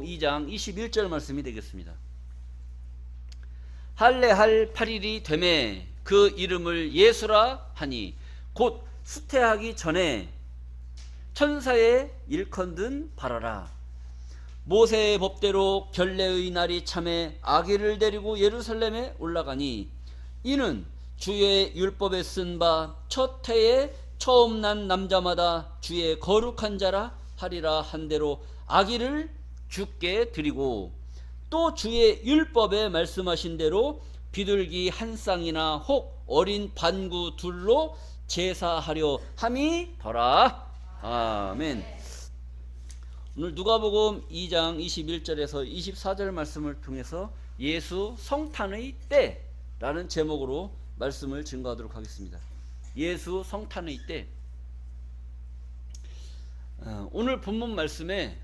2장 21절 말씀이 되겠습니다. 할례할 8일이 되매 그 이름을 예수라 하니 곧 수태하기 전에 천사의 일컨든 바라라. 모세의 법대로 결례의 날이 참에 아기를 데리고 예루살렘에 올라가니 이는 주의 율법에 쓴 바 첫 해에 처음 난 남자마다 주의 거룩한 자라 하리라 한 대로 아기를 주께 드리고 또 주의 율법에 말씀하신 대로 비둘기 한 쌍이나 혹 어린 반구 둘로 제사하려 함이 더라. 아멘. 오늘 누가복음 2장 21절에서 24절 말씀을 통해서 예수 성탄의 때라는 제목으로 말씀을 증거하도록 하겠습니다. 예수 성탄의 때. 오늘 본문 말씀에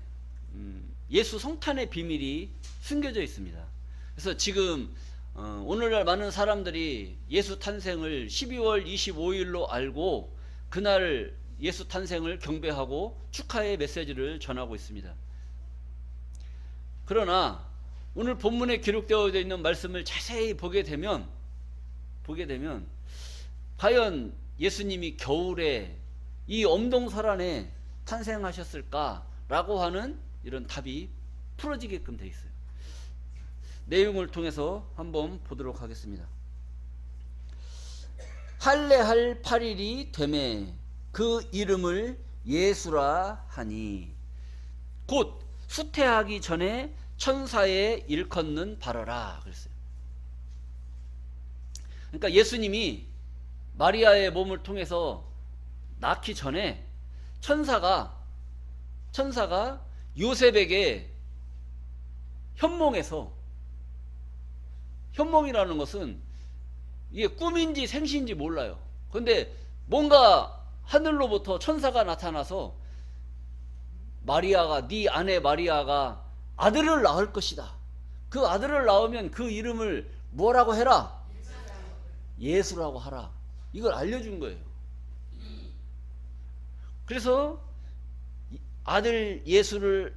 예수 성탄의 비밀이 숨겨져 있습니다. 그래서 지금 오늘날 많은 사람들이 예수 탄생을 12월 25일로 알고 그날 예수 탄생을 경배하고 축하의 메시지를 전하고 있습니다. 그러나 오늘 본문에 기록되어 있는 말씀을 자세히 보게 되면 과연 예수님이 겨울에 이 엄동설안에 탄생하셨을까라고 하는 이런 답이 풀어지게끔 되어 있어요. 내용을 통해서 한번 보도록 하겠습니다. 할례할 8일이 되매 그 이름을 예수라 하니 곧 수태하기 전에 천사의 일컫는 바라라 그랬어요. 그러니까 예수님이 마리아의 몸을 통해서 낳기 전에 천사가 요셉에게 현몽이라는 것은 이게 꿈인지 생시인지 몰라요. 그런데 뭔가 하늘로부터 천사가 나타나서 마리아가 네 아내 마리아가 아들을 낳을 것이다. 그 아들을 낳으면 그 이름을 뭐라고 해라? 예수라고 하라. 이걸 알려준 거예요. 그래서 아들 예수를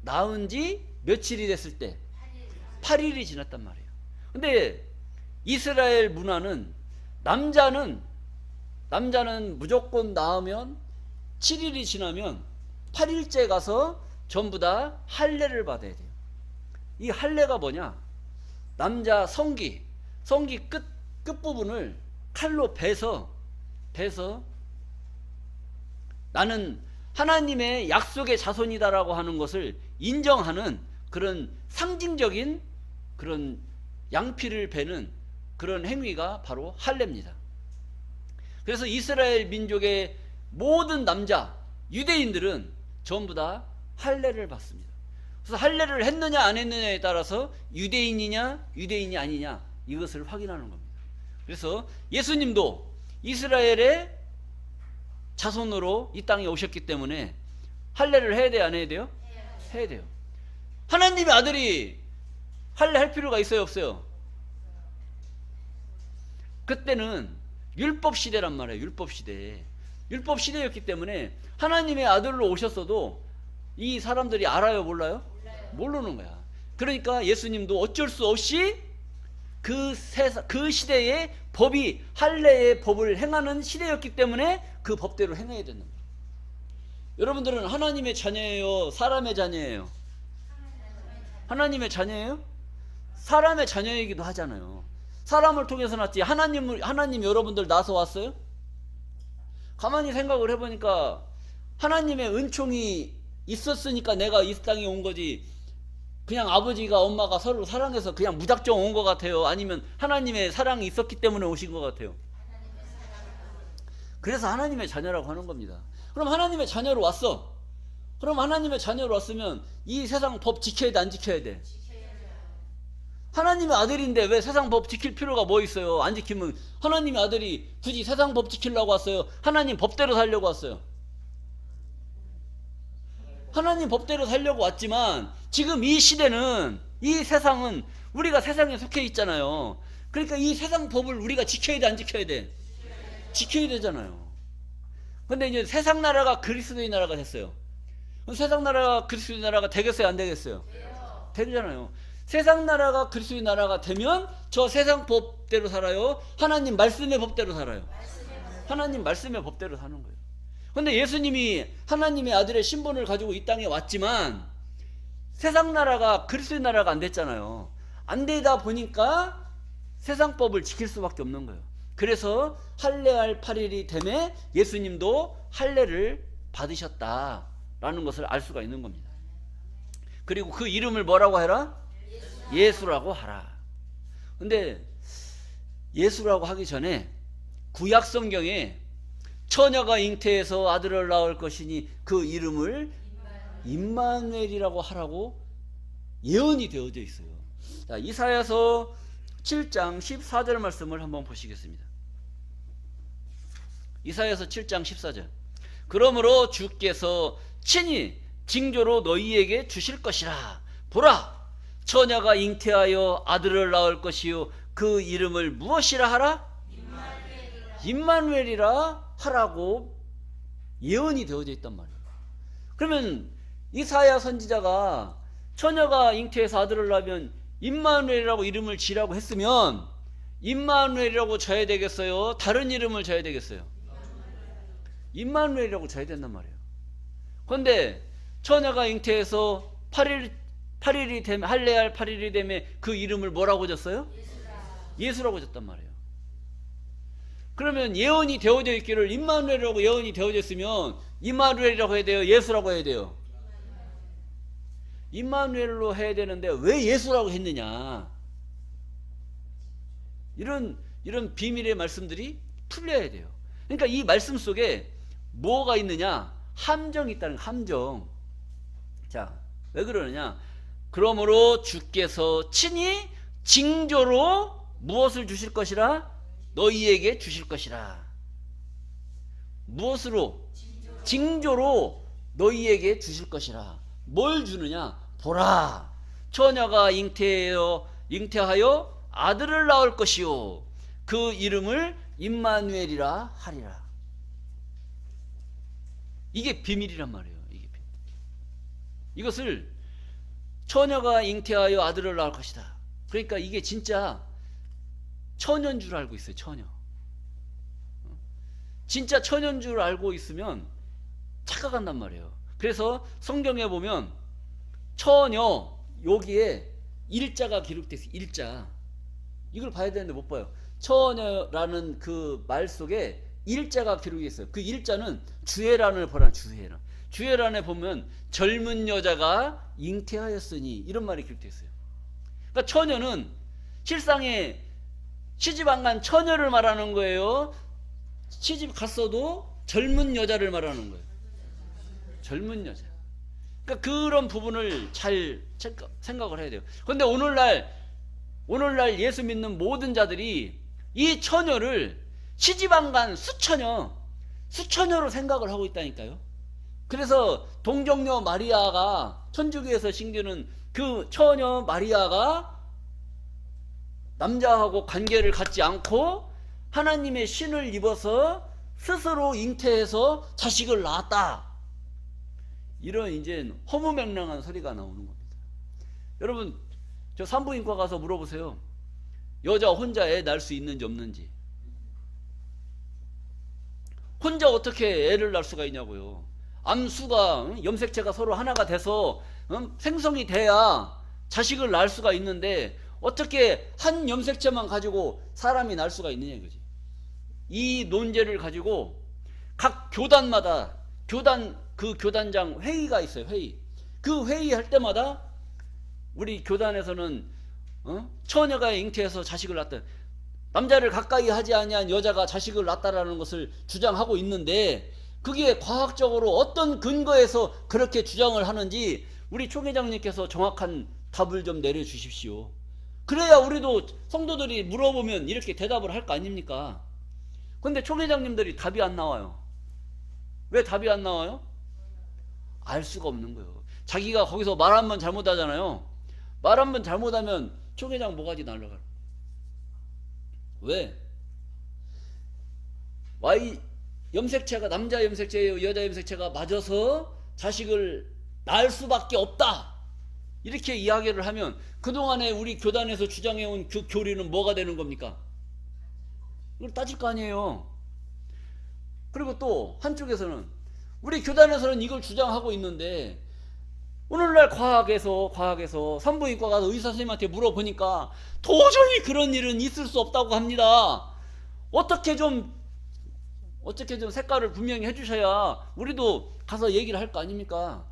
낳은 지 며칠이 됐을 때 8일이 지났단 말이에요. 근데 이스라엘 문화는 남자는 무조건 낳으면 7일이 지나면 8일째 가서 전부 다 할례를 받아야 돼요. 이 할례가 뭐냐? 남자 성기 끝부분을 칼로 베서 나는 하나님의 약속의 자손이다라고 하는 것을 인정하는 그런 상징적인 그런 양피를 베는 그런 행위가 바로 할례입니다. 그래서 이스라엘 민족의 모든 남자 유대인들은 전부 다 할례를 받습니다. 그래서 할례를 했느냐 안 했느냐에 따라서 유대인이냐 유대인이 아니냐 이것을 확인하는 겁니다. 그래서 예수님도 이스라엘의 자손으로 이 땅에 오셨기 때문에 할례를 해야 돼요 안 해야 돼요? 해야 돼요. 하나님의 아들이 할례 할 필요가 있어요 없어요? 그때는 율법 시대란 말이에요. 율법 시대였기 때문에 하나님의 아들로 오셨어도 이 사람들이 알아요 몰라요? 모르는 거야. 그러니까 예수님도 어쩔 수 없이 그 시대의 법이 할례의 법을 행하는 시대였기 때문에 그 법대로 행해야 된다. 여러분들은 하나님의 자녀예요? 사람의 자녀예요? 하나님의 자녀예요? 사람의 자녀이기도 하잖아요. 사람을 통해서 났지 하나님 여러분들 낳아서 왔어요? 가만히 생각을 해보니까 하나님의 은총이 있었으니까 내가 이 땅에 온 거지 그냥 아버지가 엄마가 서로 사랑해서 그냥 무작정 온 것 같아요? 아니면 하나님의 사랑이 있었기 때문에 오신 것 같아요? 그래서 하나님의 자녀라고 하는 겁니다. 그럼 하나님의 자녀로 왔어. 그럼 하나님의 자녀로 왔으면 이 세상 법 지켜야 돼 안 지켜야 돼? 하나님의 아들인데 왜 세상 법 지킬 필요가 뭐 있어요? 안 지키면 하나님의 아들이 굳이 세상 법 지키려고 왔어요? 하나님 법대로 살려고 왔어요? 하나님 법대로 살려고 왔지만 지금 이 시대는 이 세상은 우리가 세상에 속해 있잖아요. 그러니까 이 세상 법을 우리가 지켜야 돼 안 지켜야 돼? 지켜야 되잖아요. 근데 이제 세상 나라가 그리스도의 나라가 됐어요. 세상 나라가 그리스도의 나라가 되겠어요, 안 되겠어요? 되잖아요. 세상 나라가 그리스도의 나라가 되면 저 세상 법대로 살아요? 하나님 말씀의 법대로 살아요? 하나님 말씀의 법대로 사는 거예요. 근데 예수님이 하나님의 아들의 신분을 가지고 이 땅에 왔지만 세상 나라가 그리스도의 나라가 안 됐잖아요. 안 되다 보니까 세상 법을 지킬 수밖에 없는 거예요. 그래서 할례할 8일이 되매 예수님도 할례를 받으셨다라는 것을 알 수가 있는 겁니다. 그리고 그 이름을 뭐라고 해라? 예수라고 하라. 근데 예수라고 하기 전에 구약 성경에 처녀가 잉태해서 아들을 낳을 것이니 그 이름을 임마누엘이라고 하라고 예언이 되어져 있어요. 자, 이사야서 7장 14절 말씀을 한번 보시겠습니다. 이사야서 7장 14절. 그러므로 주께서 친히 징조로 너희에게 주실 것이라. 보라, 처녀가 잉태하여 아들을 낳을 것이요 그 이름을 무엇이라 하라? 임마누엘이라 하라고 예언이 되어져 있단 말이에요. 그러면 이사야 선지자가 처녀가 잉태해서 아들을 낳으면 임마누엘이라고 이름을 지라고 했으면 임마누엘이라고 져야 되겠어요? 다른 이름을 져야 되겠어요? 임마누엘이라고 져야 된단 말이에요. 그런데 처녀가 잉태해서 8일이 되면 할례할 8일이 되면 그 이름을 뭐라고 졌어요? 예수라고 졌단 말이에요. 그러면 예언이 되어져 있기를 임마누엘이라고 예언이 되어져 있으면 임마누엘이라고 해야 돼요? 예수라고 해야 돼요? 임마누엘로 해야 되는데 왜 예수라고 했느냐? 이런 비밀의 말씀들이 풀려야 돼요. 그러니까 이 말씀 속에 뭐가 있느냐? 함정이 있다는 거예요. 함정. 자, 왜 그러느냐? 그러므로 주께서 친히 징조로 무엇을 주실 것이라? 너희에게 주실 것이라. 무엇으로? 징조로 너희에게 주실 것이라. 뭘 주느냐? 보라, 처녀가 잉태하여 아들을 낳을 것이요 그 이름을 임마누엘이라 하리라. 이게 비밀이란 말이에요. 이게 비밀. 이것을 처녀가 잉태하여 아들을 낳을 것이다. 그러니까 이게 진짜 처녀인 줄 알고 있어요. 처녀. 진짜 처녀인 줄 알고 있으면 착각한단 말이에요. 그래서 성경에 보면 처녀 여기에 일자가 기록되어 있어요. 일자. 이걸 봐야 되는데 못 봐요. 처녀라는 그 말 속에 일자가 기록이 있어요. 그 일자는 주애란을 보라. 주애란에 보면 젊은 여자가 잉태하였으니 이런 말이 기록되어 있어요. 그러니까 처녀는 실상에 시집 안 간 처녀를 말하는 거예요. 시집 갔어도 젊은 여자를 말하는 거예요. 젊은 여자. 그러니까 그런 부분을 잘 생각을 해야 돼요. 그런데 오늘날 예수 믿는 모든 자들이 이 처녀를 시집 안 간 수처녀로 생각을 하고 있다니까요. 그래서 동정녀 마리아가 천주교에서 신기는 그 처녀 마리아가 남자하고 관계를 갖지 않고 하나님의 신을 입어서 스스로 잉태해서 자식을 낳았다. 이런 이제 허무맹랑한 소리가 나오는 겁니다. 여러분, 저 산부인과 가서 물어보세요. 여자 혼자 애 낳을 수 있는지 없는지. 혼자 어떻게 애를 낳을 수가 있냐고요. 암수가 염색체가 서로 하나가 돼서 생성이 돼야 자식을 낳을 수가 있는데 어떻게 한 염색체만 가지고 사람이 낳을 수가 있느냐 이거지. 이 논제를 가지고 각 교단마다 그 교단장 회의가 있어요. 회의. 그 회의할 때마다 우리 교단에서는 처녀가 잉태해서 자식을 낳았다. 남자를 가까이 하지 아니한 여자가 자식을 낳았다라는 것을 주장하고 있는데 그게 과학적으로 어떤 근거에서 그렇게 주장을 하는지 우리 총회장님께서 정확한 답을 좀 내려주십시오. 그래야 우리도 성도들이 물어보면 이렇게 대답을 할 거 아닙니까? 근데 총회장님들이 답이 안 나와요. 왜 답이 안 나와요? 알 수가 없는 거예요. 자기가 거기서 말 한 번 잘못하잖아요. 말 한 번 잘못하면 총회장 모가지 날라가요. 왜? 염색체가 남자 염색체예요, 여자 염색체가 맞아서 자식을 나을 수밖에 없다. 이렇게 이야기를 하면 그동안에 우리 교단에서 주장해온 그 교리는 뭐가 되는 겁니까? 이걸 따질 거 아니에요. 그리고 또 한쪽에서는 우리 교단에서는 이걸 주장하고 있는데 오늘날 과학에서 산부인과 가서 의사 선생님한테 물어보니까 도저히 그런 일은 있을 수 없다고 합니다. 어떻게 좀 색깔을 분명히 해주셔야 우리도 가서 얘기를 할 거 아닙니까?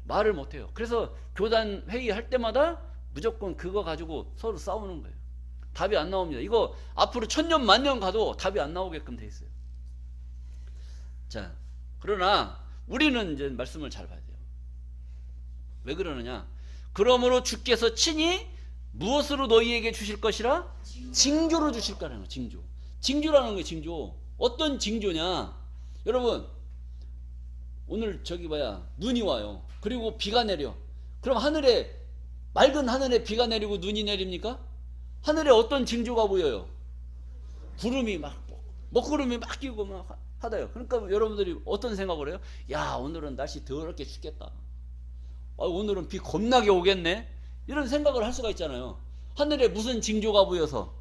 말을 못해요. 그래서 교단 회의할 때마다 무조건 그거 가지고 서로 싸우는 거예요. 답이 안 나옵니다. 이거 앞으로 1000년 만년 가도 답이 안 나오게끔 돼 있어요. 자, 그러나 우리는 이제 말씀을 잘 봐야 돼요. 왜 그러느냐? 그러므로 주께서 친히 무엇으로 너희에게 주실 것이라? 징조로 주실 거라는 거예요. 징조. 징조라는 거예요. 징조. 어떤 징조냐? 여러분, 오늘 눈이 와요. 그리고 비가 내려. 그럼 맑은 하늘에 비가 내리고 눈이 내립니까? 하늘에 어떤 징조가 보여요? 구름이 먹구름이 막 끼고 막 하다요. 그러니까 여러분들이 어떤 생각을 해요? 야, 오늘은 날씨 더럽게 춥겠다. 오늘은 비 겁나게 오겠네. 이런 생각을 할 수가 있잖아요. 하늘에 무슨 징조가 보여서?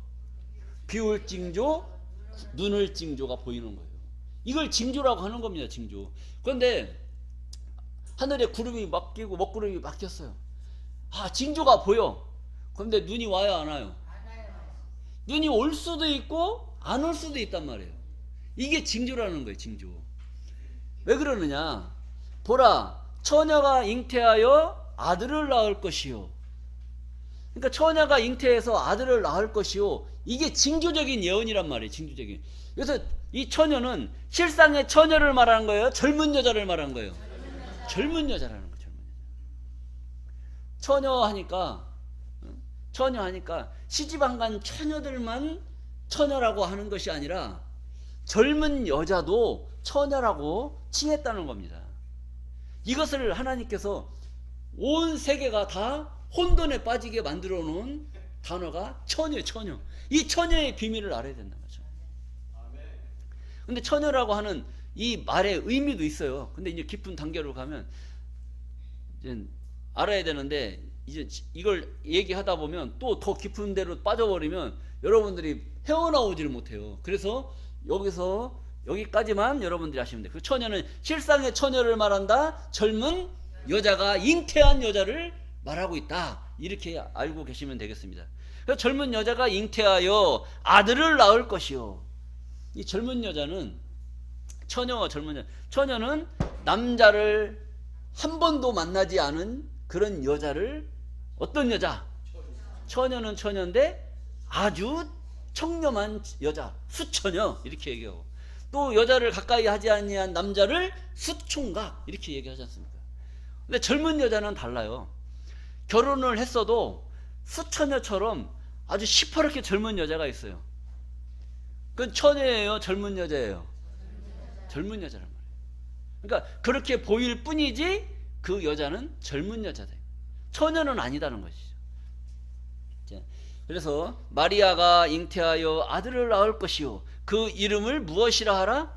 비 올 징조, 눈 올 징조가 보이는 거예요. 이걸 징조라고 하는 겁니다. 징조. 그런데 하늘에 구름이 막 끼고 먹구름이 막 꼈어요. 징조가 보여. 그런데 눈이 와요, 안 와요? 눈이 올 수도 있고 안 올 수도 있단 말이에요. 이게 징조라는 거예요. 징조. 왜 그러느냐? 보라, 처녀가 잉태하여 아들을 낳을 것이요. 그러니까 처녀가 잉태해서 아들을 낳을 것이요. 이게 징조적인 예언이란 말이에요. 징조적인. 그래서 이 처녀는 실상의 처녀를 말하는 거예요? 젊은 여자를 말하는 거예요? 젊은 여자라는 거예요. 처녀 하니까 시집 안 간 처녀들만 처녀라고 하는 것이 아니라 젊은 여자도 처녀라고 칭했다는 겁니다. 이것을 하나님께서 온 세계가 다 혼돈에 빠지게 만들어 놓은 단어가 처녀예요. 처녀. 이 처녀의 비밀을 알아야 된다는 거죠. 근데 처녀라고 하는 이 말의 의미도 있어요. 근데 이제 깊은 단계로 가면 이제 알아야 되는데, 이제 이걸 얘기하다 보면 또 더 깊은 데로 빠져버리면 여러분들이 헤어나오지를 못해요. 그래서 여기까지만 여러분들이 아시면 돼요. 그 처녀는 실상의 처녀를 말한다. 젊은 여자가 잉태한 여자를 말하고 있다. 이렇게 알고 계시면 되겠습니다. 그래서 젊은 여자가 잉태하여 아들을 낳을 것이요. 이 젊은 여자는 처녀는 남자를 한 번도 만나지 않은 그런 여자를, 어떤 여자? 처녀는 처녀인데 아주 청렴한 여자, 수처녀 이렇게 얘기하고, 또 여자를 가까이 하지 아니한 남자를 수총각 이렇게 얘기하지 않습니까? 근데 젊은 여자는 달라요. 결혼을 했어도 수처녀처럼 아주 시퍼렇게 젊은 여자가 있어요. 그건 처녀예요, 젊은 여자예요? 젊은 여자란 말이에요. 그러니까 그렇게 보일 뿐이지 그 여자는 젊은 여자다. 처녀는 아니다는 것이죠. 그래서 마리아가 잉태하여 아들을 낳을 것이요, 그 이름을 무엇이라 하라?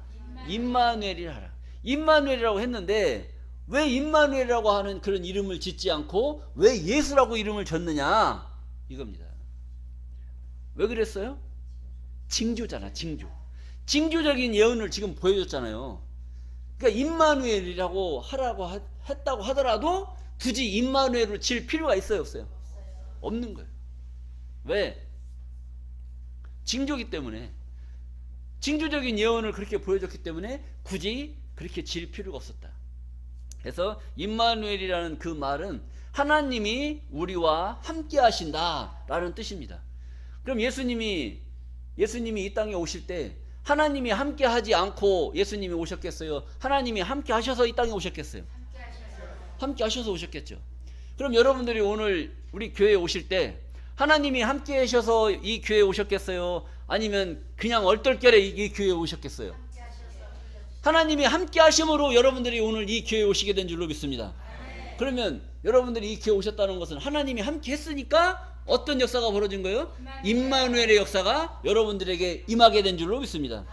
임마누엘이라 하라. 임마누엘이라고 했는데 왜 임마누엘이라고 하는 그런 이름을 짓지 않고 왜 예수라고 이름을 졌느냐, 이겁니다. 왜 그랬어요? 징조잖아. 징조적인 예언을 지금 보여줬잖아요. 그러니까 임마누엘이라고 했다고 하더라도 굳이 임마누엘을 질 필요가 있어요, 없어요? 없는 거예요. 왜? 징조기 때문에. 징조적인 예언을 그렇게 보여줬기 때문에 굳이 그렇게 질 필요가 없었다. 그래서 임마누엘이라는 그 말은 하나님이 우리와 함께 하신다라는 뜻입니다. 그럼 예수님이 이 땅에 오실 때 하나님이 함께 하지 않고 예수님이 오셨겠어요? 하나님이 함께 하셔서 이 땅에 오셨겠어요? 함께 하셔서 오셨겠죠. 그럼 여러분들이 오늘 우리 교회에 오실 때 하나님이 함께 하셔서 이 교회에 오셨겠어요? 아니면 그냥 얼떨결에 이 교회에 오셨겠어요? 하나님이 함께 하심으로 여러분들이 오늘 이 교회에 오시게 된 줄로 믿습니다. 그러면 여러분들이 이 교회에 오셨다는 것은 하나님이 함께 했으니까 어떤 역사가 벌어진 거예요? 임마누엘의 역사가 여러분들에게 임하게 된 줄로 믿습니다.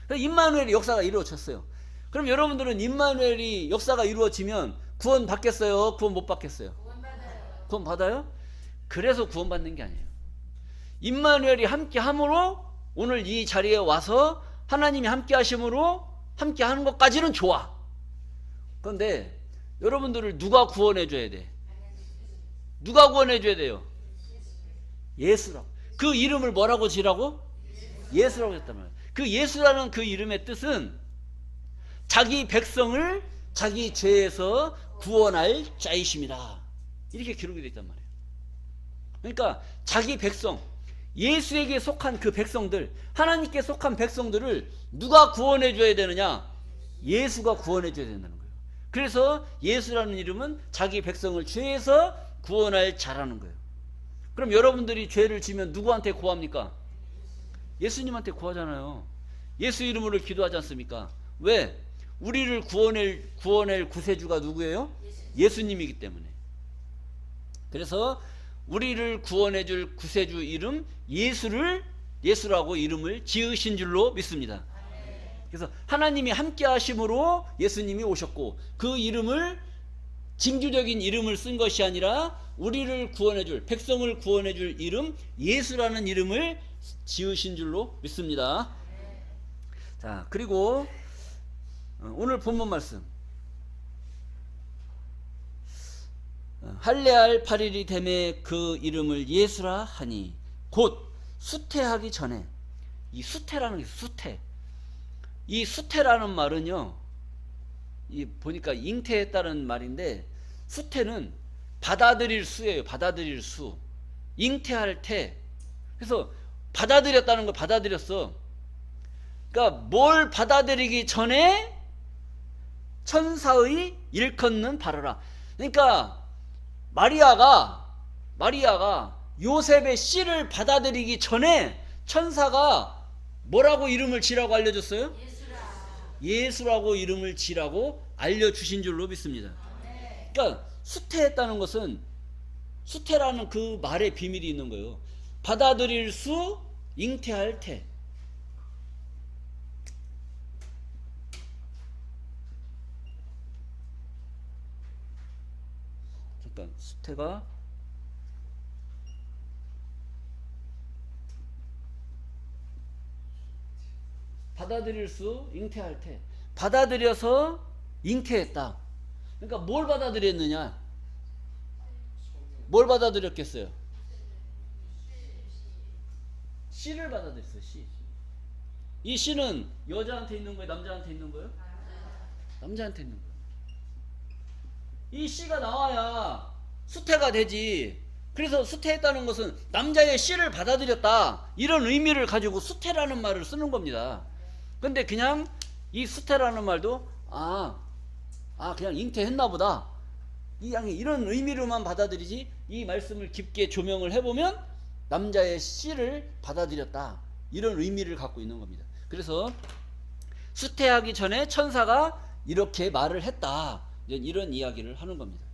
그래서 임마누엘의 역사가 이루어졌어요. 그럼 여러분들은 임마누엘이 역사가 이루어지면 구원 받겠어요? 구원 못 받겠어요? 구원 받아요? 그래서 구원 받는 게 아니에요. 임마누엘이 함께 함으로 오늘 이 자리에 와서 하나님이 함께 하심으로 함께 하는 것까지는 좋아. 그런데 여러분들을 누가 구원해 줘야 돼? 누가 구원해 줘야 돼요? 예수라고. 그 이름을 뭐라고 지라고? 예수라고 했단 말이에요. 그 예수라는 그 이름의 뜻은 자기 백성을 자기 죄에서 구원할 자이심이다. 이렇게 기록이 되어 있단 말이에요. 그러니까 자기 백성, 예수에게 속한 그 백성들, 하나님께 속한 백성들을 누가 구원해 줘야 되느냐? 예수가 구원해 줘야 된다는 거예요. 그래서 예수라는 이름은 자기 백성을 죄에서 구원할 자라는 거예요. 그럼 여러분들이 죄를 지면 누구한테 구합니까? 예수님한테 구하잖아요. 예수 이름으로 기도하지 않습니까? 왜? 우리를 구원할 구세주가 누구예요? 예수님이기 때문에. 그래서 우리를 구원해 줄 구세주 이름 예수라고 이름을 지으신 줄로 믿습니다. 그래서 하나님이 함께 하심으로 예수님이 오셨고, 그 이름을 징조적인 이름을 쓴 것이 아니라 우리를 구원해 줄, 백성을 구원해 줄 이름 예수라는 이름을 지으신 줄로 믿습니다. 자, 그리고 오늘 본문 말씀, 할례할 8일이 되매 그 이름을 예수라 하니 곧 수태하기 전에. 이 수태라는 게 이 수태라는 말은요, 이 보니까 잉태했다는 말인데, 수태는 받아들일 수예요. 받아들일 수. 잉태할 태. 그래서 받아들였다는 거, 받아들였어. 그러니까 뭘 받아들이기 전에 천사의 일컫는 바라라. 그러니까 마리아가 요셉의 씨를 받아들이기 전에 천사가 뭐라고 이름을 지라고 알려줬어요? 예수라고 이름을 지라고 알려주신 줄로 믿습니다. 그러니까 수태했다는 것은, 수태라는 그 말의 비밀이 있는 거예요. 받아들일 수, 잉태할 태. 잠깐, 수태가 받아들일 수, 잉태할 태. 받아들여서 잉태했다. 그러니까 뭘 받아들였느냐? 뭘 받아들였겠어요? 씨를 받아들였어요. 씨. 이 씨는 여자한테 있는 거예요? 남자한테 있는 거예요? 남자한테 있는 거예요. 이 씨가 나와야 수태가 되지. 그래서 수태했다는 것은 남자의 씨를 받아들였다, 이런 의미를 가지고 수태라는 말을 쓰는 겁니다. 근데 그냥 이 수태라는 말도 그냥 잉태했나 보다, 이런 의미로만 받아들이지, 이 말씀을 깊게 조명을 해보면 남자의 씨를 받아들였다, 이런 의미를 갖고 있는 겁니다. 그래서 수태하기 전에 천사가 이렇게 말을 했다, 이런 이야기를 하는 겁니다.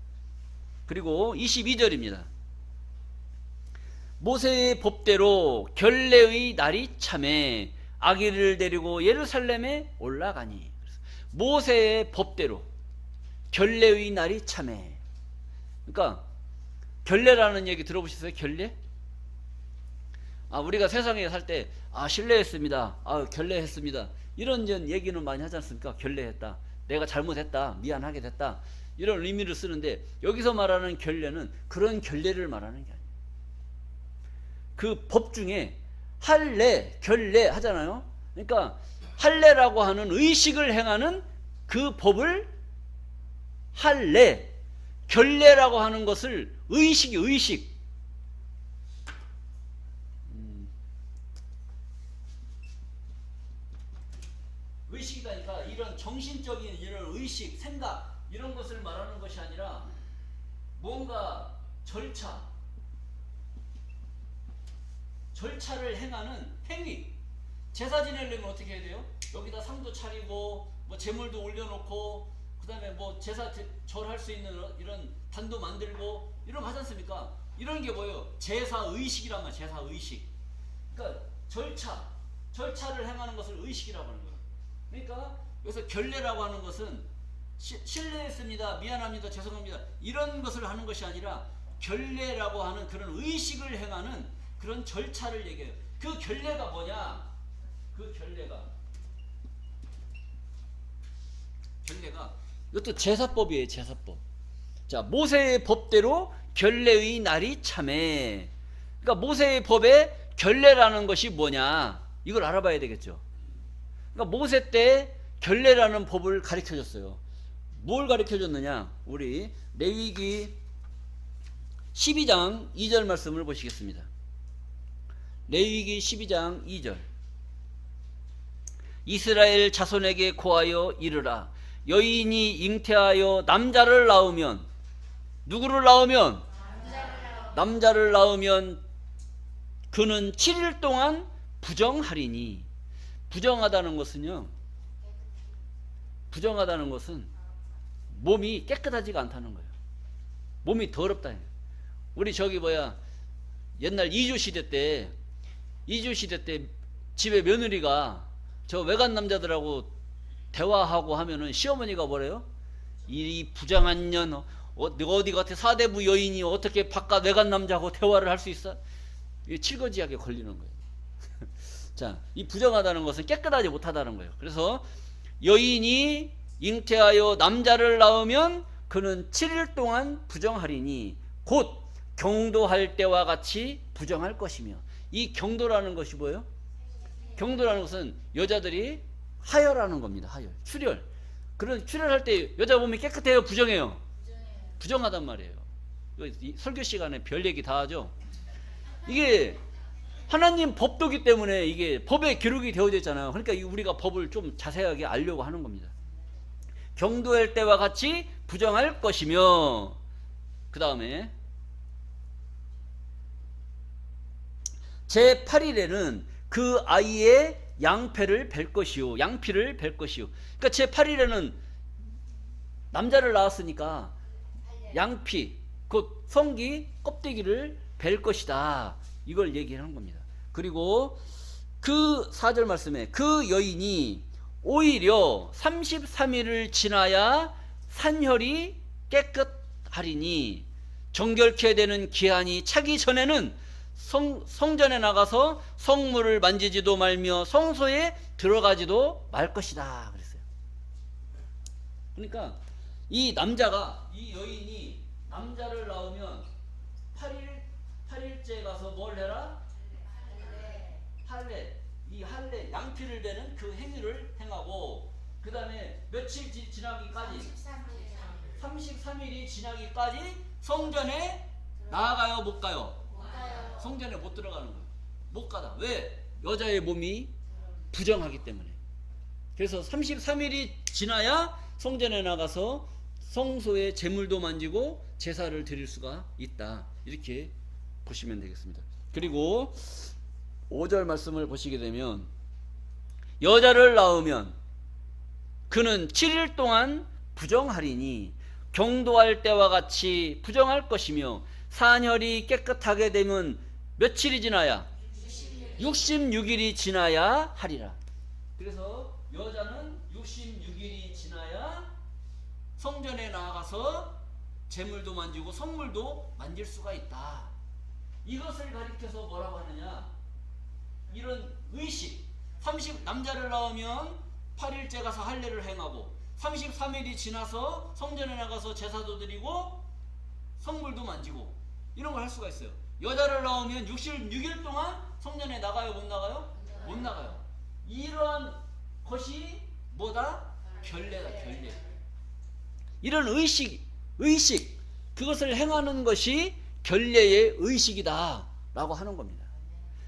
그리고 22절입니다. 모세의 법대로 결례의 날이 참에 아기를 데리고 예루살렘에 올라가니. 모세의 법대로 결례의 날이 참에. 그러니까 결례라는 얘기 들어보셨어요? 결례? 우리가 세상에 살 때 실례했습니다, 결례했습니다, 이런 얘기는 많이 하지 않습니까? 결례했다, 내가 잘못했다, 미안하게 됐다, 이런 의미를 쓰는데, 여기서 말하는 결례는 그런 결례를 말하는 게 아니에요. 그 법 중에 할례, 결례 하잖아요. 그러니까 할례라고 하는 의식을 행하는 그 법을 할례, 결례라고 하는 것을 의식. 의식이다니까 이런 정신적인 이런 의식, 생각, 이런 것을 말하는 것이 아니라 뭔가 절차를 행하는 행위. 제사 지내려면 어떻게 해야 돼요? 여기다 상도 차리고 뭐 제물도 올려놓고 그 다음에 뭐 제사 절할 수 있는 이런 단도 만들고 이런 거 하지 않습니까? 이런 게 뭐예요? 제사의식이란 말이에요. 제사의식. 그러니까 절차를 행하는 것을 의식이라고 하는 거예요. 그러니까 여기서 결례라고 하는 것은 실례했습니다, 미안합니다, 죄송합니다, 이런 것을 하는 것이 아니라 결례라고 하는 그런 의식을 행하는 그런 절차를 얘기해요. 그 결례가 뭐냐? 그 결례가 이것도 제사법이에요. 제사법. 자, 모세의 법대로 결례의 날이 참해. 그러니까 모세의 법에 결례라는 것이 뭐냐, 이걸 알아봐야 되겠죠. 그러니까 모세 때 결례라는 법을 가르쳐 줬어요. 뭘 가르쳐 줬느냐? 우리 레위기 12장 2절 말씀을 보시겠습니다. 레위기 12장 2절. 이스라엘 자손에게 고하여 이르라. 여인이 잉태하여 남자를 낳으면, 누구를 낳으면? 남자를 낳으면 그는 7일 동안 부정하리니. 부정하다는 것은요, 부정하다는 것은 몸이 깨끗하지가 않다는 거예요. 몸이 더럽다. 우리 저기 옛날 이주시대 때 집에 며느리가 저 외간 남자들하고 대화하고 하면은 시어머니가 뭐래요? 이 부정한 년, 어디 같아 사대부 여인이 어떻게 바깥 외간 남자하고 대화를 할 수 있어? 이게 칠거지하게 걸리는 거예요. 자, 이 부정하다는 것은 깨끗하지 못하다는 거예요. 그래서 여인이 잉태하여 남자를 낳으면 그는 7일 동안 부정하리니 곧 경도할 때와 같이 부정할 것이며. 이 경도라는 것이 뭐예요? 경도라는 것은 여자들이 하혈하는 겁니다. 하혈, 출혈. 그런 출혈할 때 여자 몸이 깨끗해요, 부정해요? 부정하단 말이에요. 설교 시간에 별 얘기 다 하죠. 이게 하나님 법도기 때문에 이게 법에 기록이 되어져 있잖아요. 그러니까 우리가 법을 좀 자세하게 알려고 하는 겁니다. 경도할 때와 같이 부정할 것이며, 그 다음에 제8일에는 그 아이의 양피를 벨 것이요. 양피를 벨 것이요. 그러니까 제8일에는 남자를 낳았으니까 양피, 곧 성기 껍데기를 벨 것이다. 이걸 얘기하는 겁니다. 그리고 그 4절 말씀에 그 여인이 오히려 33일을 지나야 산혈이 깨끗하리니 정결케 되는 기한이 차기 전에는 성전에 나가서 성물을 만지지도 말며 성소에 들어가지도 말 것이다 그랬어요. 그러니까 이 여인이 남자를 낳으면 8일째 가서 뭘 해라? 할례. 이 할례, 양피를 베는 그 행위를 행하고, 그 다음에 며칠 지나기까지 33일이 지나기까지 성전에 나아가요, 못 가요? 성전에 못 들어가는 거예요. 못 가다. 왜? 여자의 몸이 부정하기 때문에. 그래서 33일이 지나야 성전에 나가서 성소의 제물도 만지고 제사를 드릴 수가 있다. 이렇게 보시면 되겠습니다. 그리고 5절 말씀을 보시게 되면 여자를 낳으면 그는 7일 동안 부정하리니 경도할 때와 같이 부정할 것이며 산혈이 깨끗하게 되면 며칠이 지나야? 66일이 지나야 하리라. 그래서 여자는 66일이 지나야 성전에 나아가서 제물도 만지고 성물도 만질 수가 있다. 이것을 가리켜서 뭐라고 하느냐, 이런 의식, 남자를 낳으면 8일째 가서 할례를 행하고 33일이 지나서 성전에 나가서 제사도 드리고 성물도 만지고 이런 걸 할 수가 있어요. 여자를 낳으면 66일 동안 성전에 나가요, 못 나가요? 못 나가요. 이러한 것이 뭐다? 결례다, 결례. 이런 의식, 그것을 행하는 것이 결례의 의식이다 라고 하는 겁니다.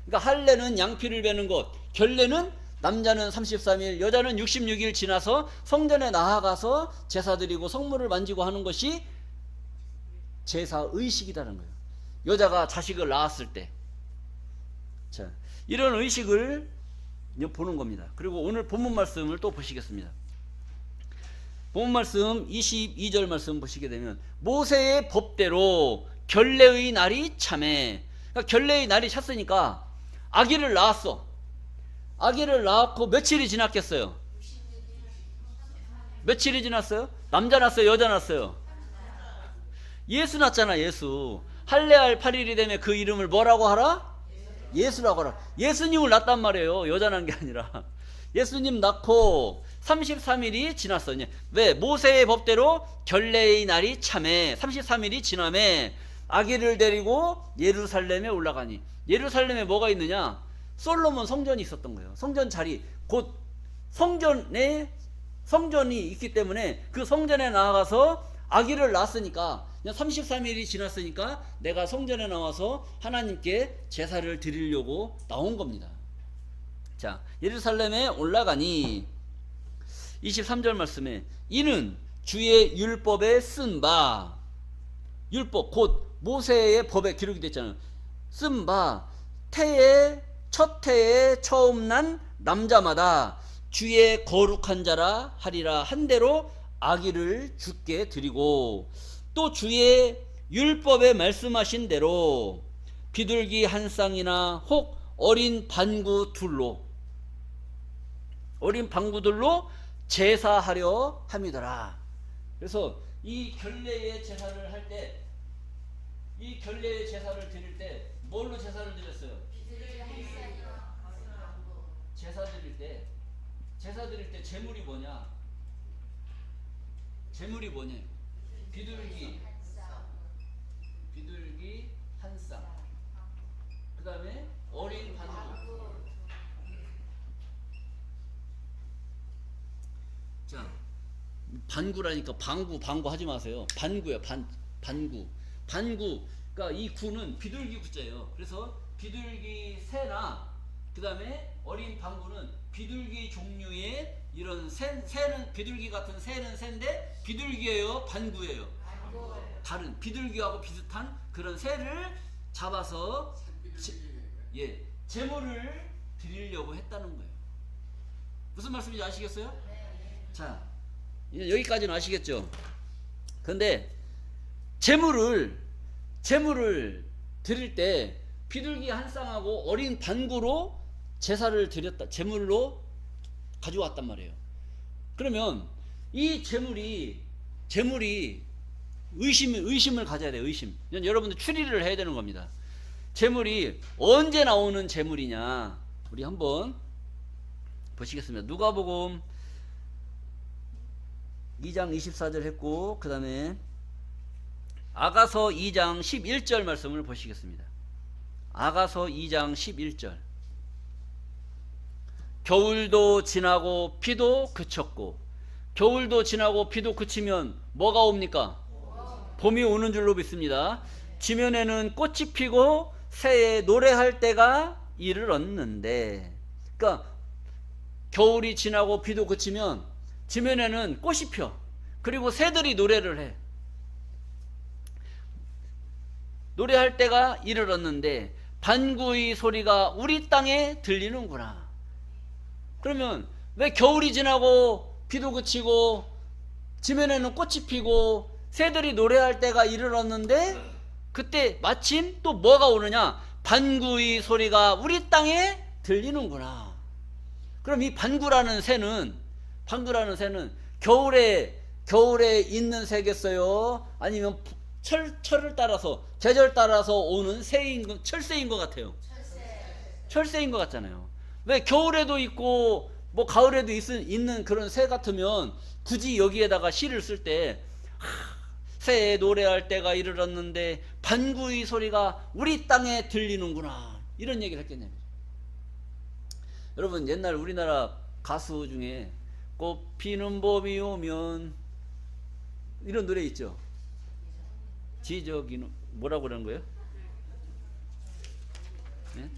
그러니까 할례는 양피를 베는 것, 결례는 남자는 33일, 여자는 66일 지나서 성전에 나아가서 제사 드리고 성물을 만지고 하는 것이 제사 의식이라는 거예요. 여자가 자식을 낳았을 때. 자, 이런 의식을 보는 겁니다. 그리고 오늘 본문 말씀을 또 보시겠습니다. 본문 말씀 22절 말씀 보시게 되면 모세의 법대로 결례의 날이 참해. 그러니까 결례의 날이 찼으니까 아기를 낳았어. 아기를 낳고 며칠이 지났겠어요? 며칠이 지났어요? 남자 낳았어요? 여자 낳았어요? 예수 낳았잖아. 예수. 할례할 8일이 되면 그 이름을 뭐라고 하라? 예수라고 하라. 예수님을 낳았단 말이에요. 여자 낳은 게 아니라. 예수님 낳고 33일이 지났어요. 왜? 모세의 법대로 결례의 날이 참에 33일이 지남에 아기를 데리고 예루살렘에 올라가니, 예루살렘에 뭐가 있느냐? 솔로몬 성전이 있었던 거예요. 성전 자리, 곧 성전이 있기 때문에 그 성전에 나아가서 아기를 낳았으니까 33일이 지났으니까 내가 성전에 나와서 하나님께 제사를 드리려고 나온 겁니다. 자, 예루살렘에 올라가니 23절 말씀에 이는 주의 율법에 쓴 바, 율법 곧 모세의 법에 기록이 됐잖아요. 쓴 바 첫 해에 처음 난 남자마다 주의 거룩한 자라 하리라 한 대로 아기를 주께 드리고, 또 주의 율법에 말씀하신 대로 비둘기 한 쌍이나 혹 어린 방구들로 제사하려 함이더라. 그래서 이 결례의 제사를 할 때, 이 결례의 제사를 드릴 때 뭘로 제사를 드렸어요? 제사 드릴 때 제물이 뭐냐? 제물이 뭐냐? 비둘기 한 쌍. 그 다음에 어린 방구. 자, 반구라니까 방구 하지 마세요. 반구야, 반구. 그러니까 이 구는 비둘기 구자예요. 그래서 비둘기 새나 그 다음에 어린 방구는 비둘기 종류의 이런 새는 비둘기 같은 새는 새인데 비둘기예요, 반구예요? 다른 비둘기하고 비슷한 그런 새를 잡아서 제물을 드리려고 했다는 거예요. 무슨 말씀인지 아시겠어요? 자, 이제 여기까지는 아시겠죠? 근데 제물을 드릴 때 비둘기 한 쌍하고 어린 반구로 제사를 드렸다, 제물로 가져왔단 말이에요. 그러면 이 제물이 의심을 가져야 돼요. 의심. 여러분들 추리를 해야 되는 겁니다. 제물이 언제 나오는 제물이냐? 우리 한번 보시겠습니다. 누가복음 2장 24절 했고, 그 다음에 아가서 2장 11절 말씀을 보시겠습니다. 아가서 2장 11절. 겨울도 지나고 비도 그쳤고, 겨울도 지나고 비도 그치면 뭐가 옵니까? 봄이 오는 줄로 믿습니다. 지면에는 꽃이 피고 새에 노래할 때가 이르렀는데, 그러니까 겨울이 지나고 비도 그치면 지면에는 꽃이 펴. 그리고 새들이 노래를 해. 노래할 때가 이르렀는데 반구의 소리가 우리 땅에 들리는구나. 그러면 왜 겨울이 지나고 비도 그치고 지면에는 꽃이 피고 새들이 노래할 때가 이르렀는데 그때 마침 또 뭐가 오느냐? 반구의 소리가 우리 땅에 들리는구나. 그럼 이 반구라는 새는 겨울에 있는 새겠어요? 아니면 철을 따라서, 계절 따라서 오는 철새인 것 같아요. 철새인 것 같잖아요. 왜 겨울에도 있고 뭐 가을에도 있는 그런 새 같으면 굳이 여기에다가 시를 쓸 때 새에 노래할 때가 이르렀는데 반구의 소리가 우리 땅에 들리는구나, 이런 얘기를 했겠냐면, 여러분 옛날 우리나라 가수 중에 꽃 피는 봄이 오면 이런 노래 있죠. 지저귀는 뭐라고 그러는 거예요? 네?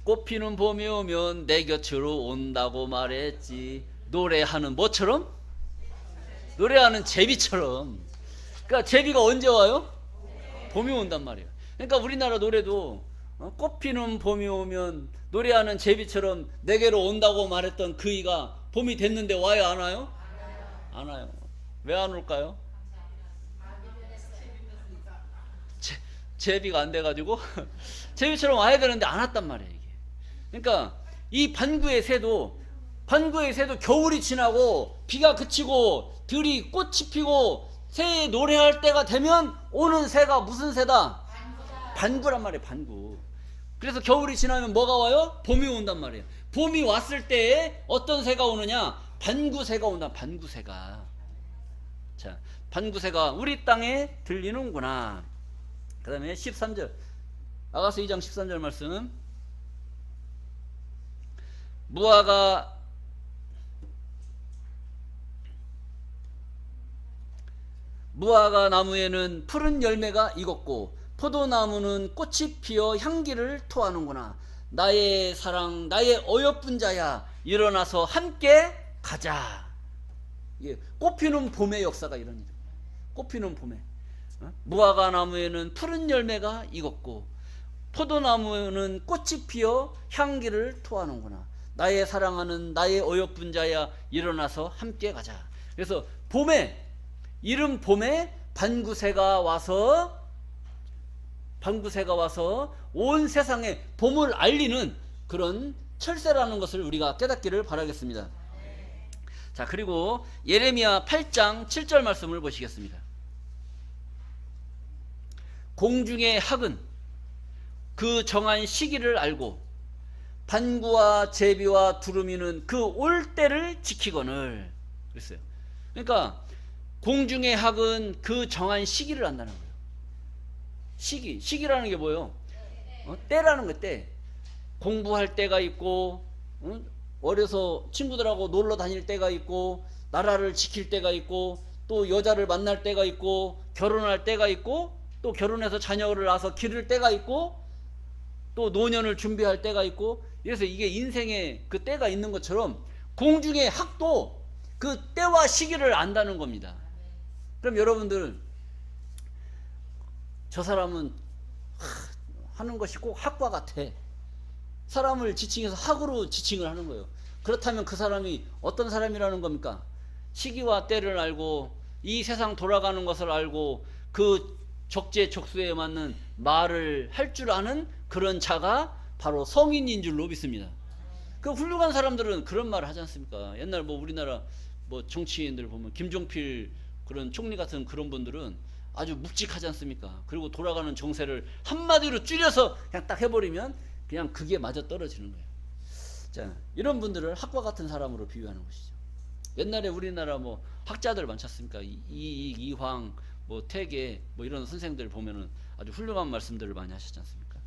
꽃 피는 봄이 오면 내 곁으로 온다고 말했지. 노래하는 뭐처럼? 노래하는 제비처럼. 그러니까 제비가 언제 와요? 봄이 온단 말이에요. 그러니까 우리나라 노래도 꽃 피는 봄이 오면 노래하는 제비처럼 내게로 온다고 말했던 그이가 봄이 됐는데 와요, 안 와요? 안 와요. 왜 안 올까요? 제비가 안 돼가지고 제비처럼 와야 되는데 안 왔단 말이에요, 이게. 그러니까 이 반구의 새도 반구의 새도 겨울이 지나고 비가 그치고 들이 꽃이 피고 새의 노래할 때가 되면 오는 새가 무슨 새다? 반구란 말이에요. 반구. 그래서 겨울이 지나면 뭐가 와요? 봄이 온단 말이에요. 봄이 왔을 때에 어떤 새가 오느냐? 반구새가 온다. 반구새가. 자, 반구새가 우리 땅에 들리는구나. 그 다음에 13절 아가서 2장 13절 말씀. 무화과 나무에는 푸른 열매가 익었고 포도나무는 꽃이 피어 향기를 토하는구나. 나의 사랑 나의 어여쁜 자야 일어나서 함께 가자. 예, 꽃피는 봄의 역사가 이런 일. 꽃피는 봄에 무화과 나무에는 푸른 열매가 익었고 포도나무는 꽃이 피어 향기를 토하는구나. 나의 사랑하는 나의 어여쁜 자야 일어나서 함께 가자. 그래서 봄에 이른 봄에 반구새가 와서 온 세상에 봄을 알리는 그런 철새라는 것을 우리가 깨닫기를 바라겠습니다. 자, 그리고 예레미야 8장 7절 말씀을 보시겠습니다. 공중의 학은 그 정한 시기를 알고 반구와 제비와 두루미는 그 올 때를 지키거늘 그랬어요. 그러니까 공중의 학은 그 정한 시기를 안다는 거예요. 시기라는 게 뭐예요? 때라는 거예요. 때. 공부할 때가 있고 어려서 친구들하고 놀러 다닐 때가 있고 나라를 지킬 때가 있고 또 여자를 만날 때가 있고 결혼할 때가 있고 또 결혼해서 자녀를 낳아서 기를 때가 있고 또 노년을 준비할 때가 있고 그래서 이게 인생에 그 때가 있는 것처럼 공중의 학도 그 때와 시기를 안다는 겁니다. 그럼 여러분들 저 사람은 하는 것이 꼭 학과 같아. 사람을 지칭해서 학으로 지칭을 하는 거예요. 그렇다면 그 사람이 어떤 사람이라는 겁니까? 시기와 때를 알고 이 세상 돌아가는 것을 알고 그 적재적소에 맞는 말을 할 줄 아는 그런 자가 바로 성인인 줄로 믿습니다. 그 훌륭한 사람들은 그런 말을 하지 않습니까? 옛날 뭐 우리나라 뭐 정치인들 보면 김종필 그런 총리 같은 그런 분들은 아주 묵직하지 않습니까? 그리고 돌아가는 정세를 한마디로 줄여서 그냥 딱 해버리면 그냥 그게 마저 떨어지는 거예요. 자, 이런 분들을 학과 같은 사람으로 비유하는 것이죠. 옛날에 우리나라 뭐 학자들 많지 않습니까? 이황, 뭐 태계, 뭐 이런 선생들 보면은 아주 훌륭한 말씀들을 많이 하시지 않습니까?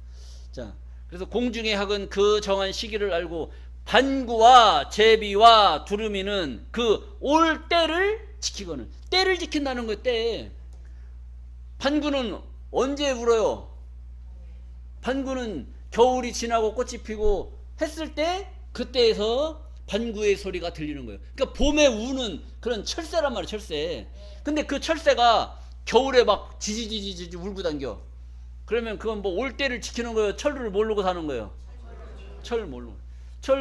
자, 그래서 공중의 학은 그 정한 시기를 알고 반구와 제비와 두루미는 그 올 때를 지키거늘. 때를 지킨다는 거예요. 때. 반구는 언제 울어요? 반구는 겨울이 지나고 꽃이 피고 했을 때 그때에서 반구의 소리가 들리는 거예요. 그러니까 봄에 우는 그런 철새란 말이에요. 철새. 근데 그 철새가 겨울에 막 지지지지지 울고 다녀. 그러면 그건 뭐 올 때를 지키는 거예요? 철을 모르고 사는 거예요? 철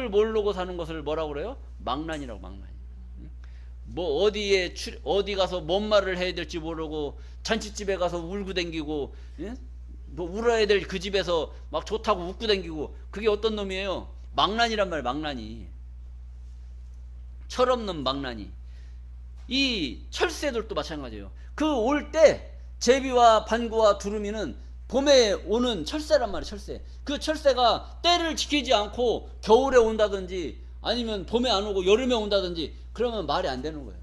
모르고 사는 것을 뭐라고 그래요? 망난이라고. 망난. 뭐 어디 가서 뭔 말을 해야 될지 모르고 잔치집에 가서 울고 댕기고 뭐 울어야 될 그 집에서 막 좋다고 웃고 댕기고 그게 어떤 놈이에요? 망난이란 말이에요. 망난이. 철없는 망난이. 이 철새들도 마찬가지예요. 그 올 때 제비와 반구와 두루미는 봄에 오는 철새란 말이에요. 철새. 그 철새가 때를 지키지 않고 겨울에 온다든지 아니면 봄에 안 오고 여름에 온다든지 그러면 말이 안 되는 거예요.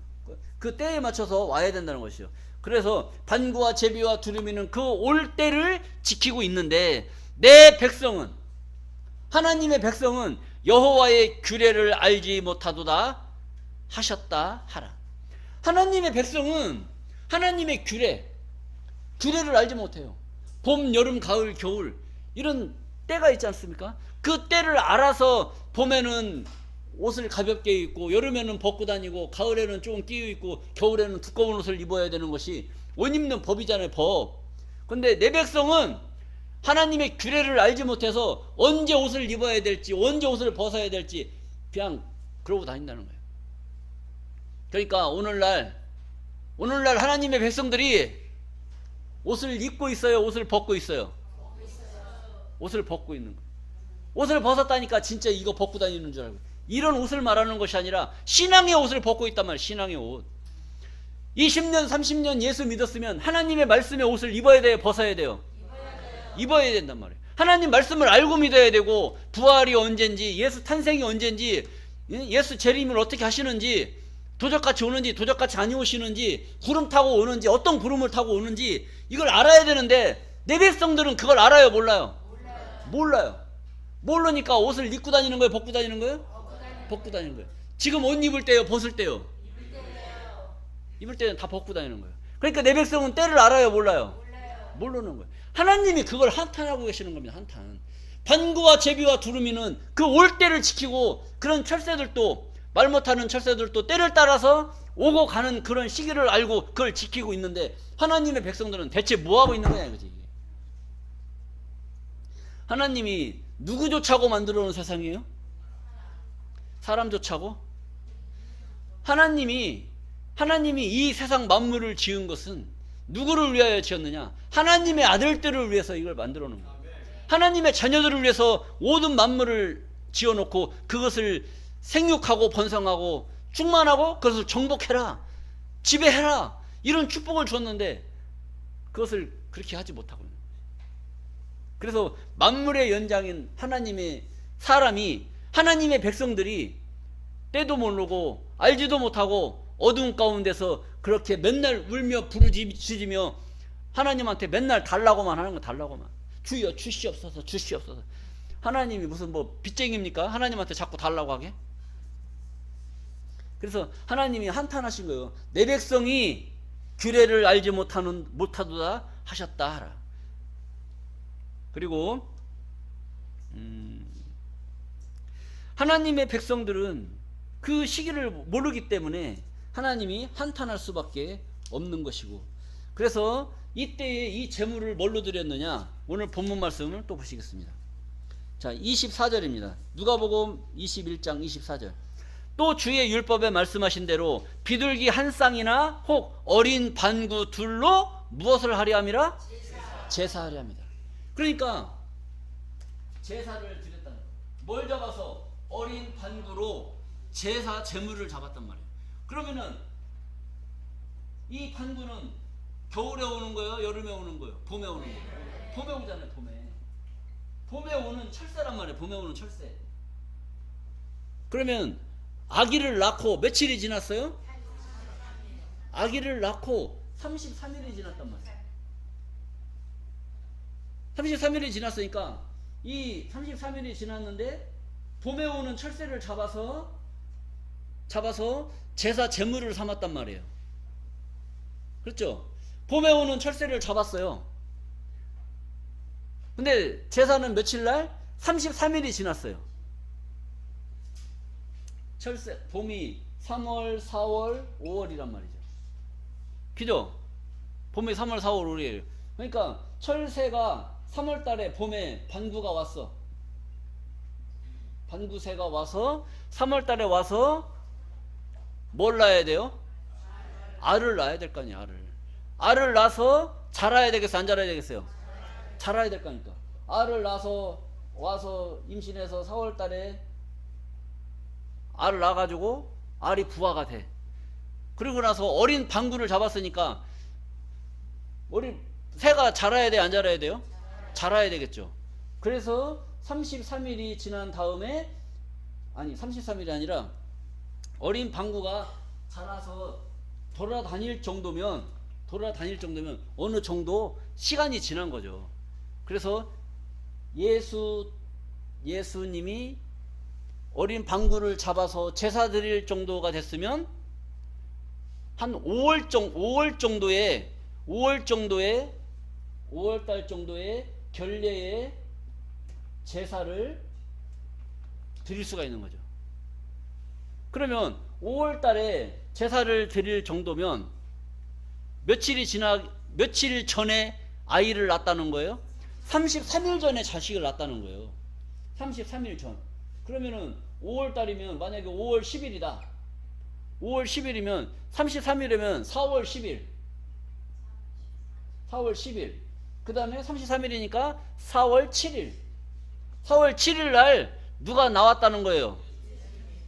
그 때에 맞춰서 와야 된다는 것이죠. 그래서 반구와 제비와 두루미는 그 올 때를 지키고 있는데 내 백성은 하나님의 백성은 여호와의 규례를 알지 못하도다 하셨다 하라. 하나님의 백성은 하나님의 규례를 알지 못해요. 봄, 여름, 가을, 겨울 이런 때가 있지 않습니까? 그 때를 알아서 봄에는 옷을 가볍게 입고 여름에는 벗고 다니고 가을에는 조금 끼어 입고 겨울에는 두꺼운 옷을 입어야 되는 것이 옷 입는 법이잖아요. 법. 근데 내 백성은 하나님의 규례를 알지 못해서 언제 옷을 입어야 될지 언제 옷을 벗어야 될지 그냥 그러고 다닌다는 거예요. 그러니까 오늘날 하나님의 백성들이 옷을 입고 있어요? 옷을 벗고 있어요? 옷을 벗고 있는 거예요. 옷을 벗었다니까 진짜 이거 벗고 다니는 줄 알고 이런 옷을 말하는 것이 아니라 신앙의 옷을 벗고 있단 말이에요. 신앙의 옷. 20년 30년 예수 믿었으면 하나님의 말씀의 옷을 입어야 돼요, 벗어야 돼요? 입어야 된단 말이에요. 하나님 말씀을 알고 믿어야 되고, 부활이 언젠지, 예수 탄생이 언젠지, 예수 재림을 어떻게 하시는지, 도적같이 오는지 도적같이 안 오시는지, 구름 타고 오는지 어떤 구름을 타고 오는지 이걸 알아야 되는데, 내 백성들은 그걸 알아요, 몰라요? 몰라요. 모르니까 옷을 입고 다니는 거예요, 벗고 다니는 거예요? 벗고 다니는 거예요. 지금 옷 입을 때요, 벗을 때요? 입을 때는 다 벗고 다니는 거예요. 그러니까 내 백성은 때를 알아요, 몰라요? 모르는 거예요. 하나님이 그걸 한탄하고 계시는 겁니다. 한탄. 반구와 제비와 두루미는 그 올 때를 지키고, 그런 철새들도, 말 못하는 철새들도 때를 따라서 오고 가는 그런 시기를 알고 그걸 지키고 있는데, 하나님의 백성들은 대체 뭐하고 있는 거냐 이거지. 하나님이 누구 쫓아고 만들어 놓은 세상이에요? 사람 쫓아고? 하나님이 이 세상 만물을 지은 것은 누구를 위하여 지었느냐? 하나님의 아들들을 위해서 이걸 만들어 놓은 거예요. 하나님의 자녀들을 위해서 모든 만물을 지어놓고 그것을 생육하고 번성하고 충만하고 그것을 정복해라, 지배해라, 이런 축복을 줬는데 그것을 그렇게 하지 못하고 있는 거예요. 그래서 만물의 연장인 하나님의 사람이, 하나님의 백성들이 때도 모르고 알지도 못하고 어두운 가운데서 그렇게 맨날 울며 부르짖으며 하나님한테 맨날 달라고만 하는 거, 달라고만. 주여 주시옵소서, 주시옵소서. 하나님이 무슨 뭐 빚쟁입니까? 하나님한테 자꾸 달라고 하게? 그래서 하나님이 한탄하신 거예요. 내 백성이 규례를 알지 못하도다 하셨다 하라. 그리고 하나님의 백성들은 그 시기를 모르기 때문에 하나님이 한탄할 수밖에 없는 것이고, 그래서 이때에 이 제물을 뭘로 드렸느냐? 오늘 본문 말씀을 또 보시겠습니다. 자, 24절입니다. 누가복음 21장 24절. 또 주의 율법에 말씀하신 대로 비둘기 한 쌍이나 혹 어린 반구 둘로 무엇을 하려 함이라? 제사하려 합니다. 그러니까 제사를 드렸다는 거예요. 뭘 잡아서? 어린 반구로 제사 제물을 잡았단 말이에요. 그러면은 이 반구는 겨울에 오는 거예요? 여름에 오는 거예요? 봄에 오는 거예요? 봄에 오잖아요. 봄에 오는 철새란 말이에요. 봄에 오는 철새. 그러면 아기를 낳고 며칠이 지났어요? 아기를 낳고 33일이 지났단 말이에요. 33일이 지났으니까 이 33일이 지났는데 봄에 오는 철새를 잡아서 제사 제물을 삼았단 말이에요. 그렇죠? 봄에 오는 철새를 잡았어요. 근데 제사는 며칠 날? 33일이 지났어요. 철새, 봄이 3월, 4월, 5월이란 말이죠. 그죠? 봄이 3월, 4월, 5월이에요. 그러니까 철새가 3월 달에 봄에 반구가 왔어. 반구새가 와서 3월 달에 와서 뭘 낳아야 돼요? 알을 낳아야 될 거 아니야, 알을. 알을 낳아서 자라야 되겠어, 안 자라야 되겠어요? 자라야 될 거니까. 알을 낳아서 와서 임신해서 4월 달에 알을 낳아가지고 알이 부화가 돼. 그리고 나서 어린 방구를 잡았으니까 어린 새가 자라야 돼, 안 자라야 돼요? 자라야 되겠죠. 그래서 33일이 지난 다음에, 아니 33일이 아니라 어린 방구가 자라서 돌아다닐 정도면 어느 정도 시간이 지난 거죠. 그래서 예수님이 어린 방구를 잡아서 제사 드릴 정도가 됐으면 한 5월 달 정도의 결례의 제사를 드릴 수가 있는 거죠. 그러면 5월 달에 제사를 드릴 정도면 며칠 전에 아이를 낳았다는 거예요? 33일 전에 자식을 낳았다는 거예요. 33일 전. 그러면은 5월 달이면 만약에 5월 10일이다. 5월 10일이면 33일이면 4월 10일. 4월 10일. 그 다음에 33일이니까 4월 7일. 4월 7일 날 누가 나왔다는 거예요?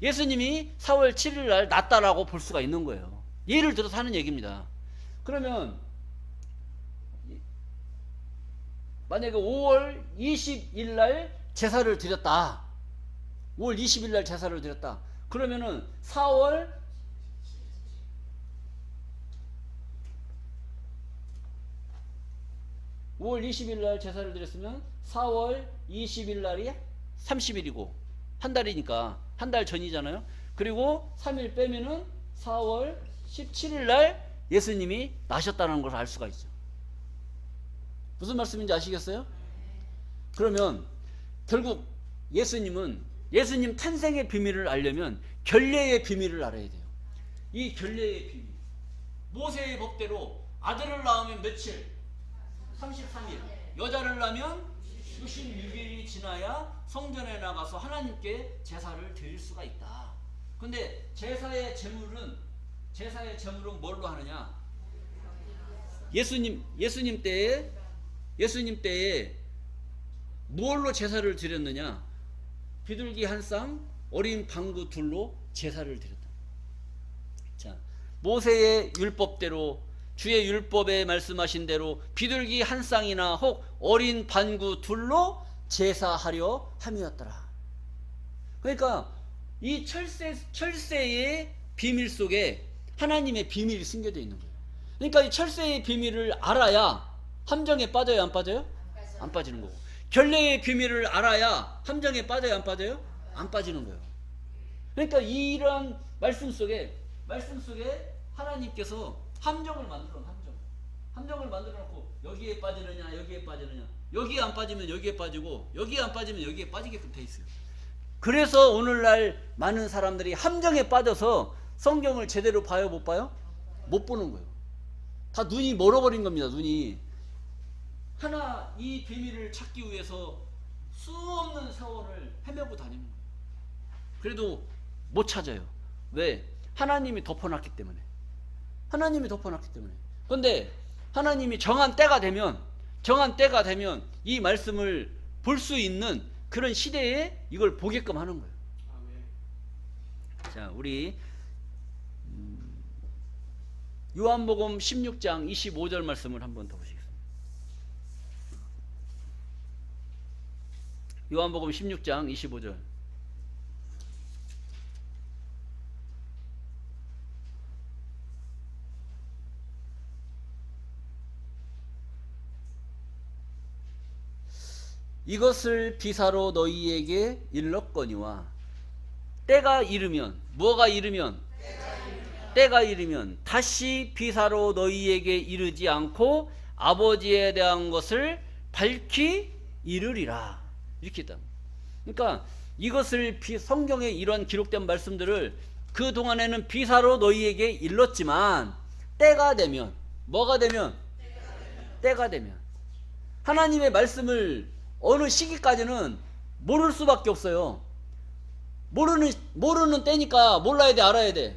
예수님이 4월 7일 날 났다라고 볼 수가 있는 거예요. 예를 들어서 하는 얘기입니다. 그러면 만약에 5월 20일 날 제사를 드렸다. 5월 20일 날 제사를 드렸다. 그러면은 4월 20일 날 제사를 드렸으면 4월 20일 날이 30일이고 한 달이니까 한 달 전이잖아요. 그리고 3일 빼면은 4월 17일 날 예수님이 나셨다는 걸 알 수가 있죠. 무슨 말씀인지 아시겠어요? 그러면 결국 예수님 탄생의 비밀을 알려면 결례의 비밀을 알아야 돼요. 이 결례의 비밀, 모세의 법대로 아들을 낳으면 며칠? 33일. 여자를 낳으면 66일이 지나야 성전에 나가서 하나님께 제사를 드릴 수가 있다. 근데 제사의 제물은 뭘로 하느냐? 예수님 때에 무엇로 제사를 드렸느냐? 비둘기 한 쌍, 어린 방구 둘로 제사를 드렸다. 자, 모세의 율법대로, 주의 율법에 말씀하신 대로 비둘기 한 쌍이나 혹 어린 방구 둘로 제사하려 함이었더라. 그러니까 이 철새의 비밀 속에 하나님의 비밀이 숨겨져 있는 거예요. 그러니까 이 철새의 비밀을 알아야 함정에 빠져요, 안 빠져요? 안 빠지는 거고. 결례의 비밀을 알아야 함정에 빠져요, 안 빠져요? 안 빠지는 거예요. 그러니까 이러한 말씀 속에 하나님께서 함정을 만들어 놓은 함정을 만들어 놓고 여기에 빠지느냐 여기에 빠지느냐, 여기에 안 빠지면 여기에 빠지고 여기에 안 빠지면 여기에 빠지게끔 돼 있어요. 그래서 오늘날 많은 사람들이 함정에 빠져서 성경을 제대로 봐요, 못 봐요? 못 보는 거예요. 다 눈이 멀어버린 겁니다. 눈이. 하나 이 비밀을 찾기 위해서 수없는 세월을 헤매고 다니는 거예요. 그래도 못 찾아요. 왜? 하나님이 덮어놨기 때문에. 그런데 하나님이 정한 때가 되면 이 말씀을 볼 수 있는 그런 시대에 이걸 보게끔 하는 거예요. 자, 우리 요한복음 16장 25절 말씀을 한번 더 보시겠습니다. 요한복음 16장 25절. 이것을 비사로 너희에게 일렀거니와 때가 이르면, 뭐가 이르면? 때가 이르면 다시 비사로 너희에게 이르지 않고 아버지에 대한 것을 밝히 이르리라. 이렇게 있다. 그러니까 이것을 성경에 이런 기록된 말씀들을 그 동안에는 비사로 너희에게 일렀지만 때가 되면, 뭐가 되면? 때가 되면 하나님의 말씀을 어느 시기까지는 모를 수밖에 없어요. 모르는 때니까 몰라야 돼, 알아야 돼.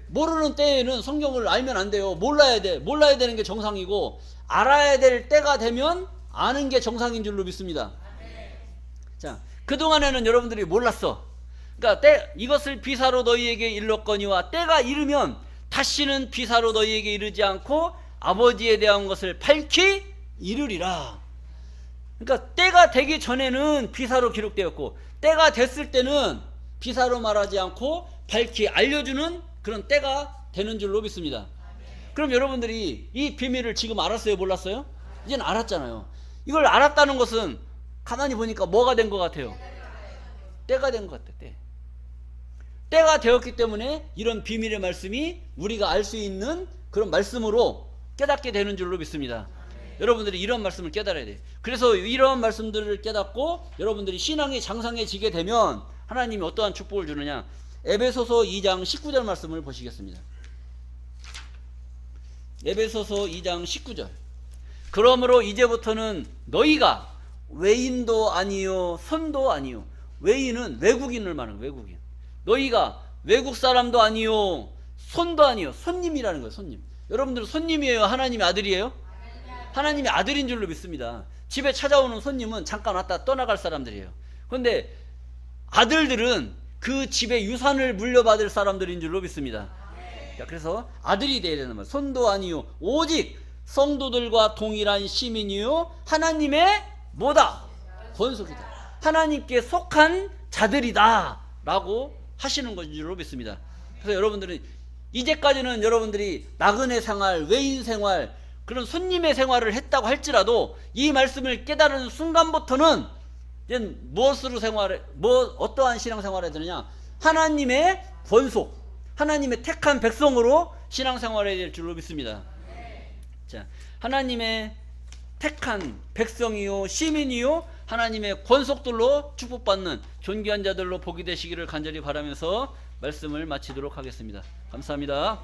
모르는 때에는 성경을 알면 안 돼요. 몰라야 되는 게 정상이고, 알아야 될 때가 되면 아는 게 정상인 줄로 믿습니다. 자, 그동안에는 여러분들이 몰랐어. 그러니까 이것을 비사로 너희에게 일렀거니와 때가 이르면 다시는 비사로 너희에게 이르지 않고 아버지에 대한 것을 밝히 이르리라. 그러니까 때가 되기 전에는 비사로 기록되었고, 때가 됐을 때는 비사로 말하지 않고 밝히 알려주는 그런 때가 되는 줄로 믿습니다. 그럼 여러분들이 이 비밀을 지금 알았어요, 몰랐어요? 이제는 알았잖아요. 이걸 알았다는 것은 가만히 보니까 뭐가 된 것 같아요? 때가 된 것 같아요. 때가 되었기 때문에 이런 비밀의 말씀이 우리가 알 수 있는 그런 말씀으로 깨닫게 되는 줄로 믿습니다. 여러분들이 이런 말씀을 깨달아야 돼요. 그래서 이런 말씀들을 깨닫고 여러분들이 신앙이 장성해지게 되면 하나님이 어떠한 축복을 주느냐? 에베소서 2장 19절 말씀을 보시겠습니다. 에베소서 2장 19절. 그러므로 이제부터는 너희가 외인도 아니요 선도 아니요. 외인은 외국인을 말하는 거예요. 외국인. 너희가 외국 사람도 아니요 손도 아니요. 손님이라는 거예요. 손님. 여러분들은 손님이에요? 하나님의 아들이에요? 하나님의 아들인 줄로 믿습니다. 집에 찾아오는 손님은 잠깐 왔다 떠나갈 사람들이에요. 그런데 아들들은 그 집의 유산을 물려받을 사람들인 줄로 믿습니다. 자, 그래서 아들이 되어야 되는 말. 손도 아니요 오직 성도들과 동일한 시민이요 하나님의 뭐다? 권속이다. 하나님께 속한 자들이다 라고 하시는 것인 줄로 믿습니다. 그래서 여러분들은 이제까지는 여러분들이 나그네 생활, 외인 생활, 그런 손님의 생활을 했다고 할지라도 이 말씀을 깨달은 순간부터는 무엇으로 어떠한 신앙생활을 해야 되느냐? 하나님의 권속, 하나님의 택한 백성으로 신앙생활을 해야 될 줄로 믿습니다. 자, 하나님의 택한 백성이요 시민이요 하나님의 권속들로 축복받는 존귀한 자들로 복이 되시기를 간절히 바라면서 말씀을 마치도록 하겠습니다. 감사합니다.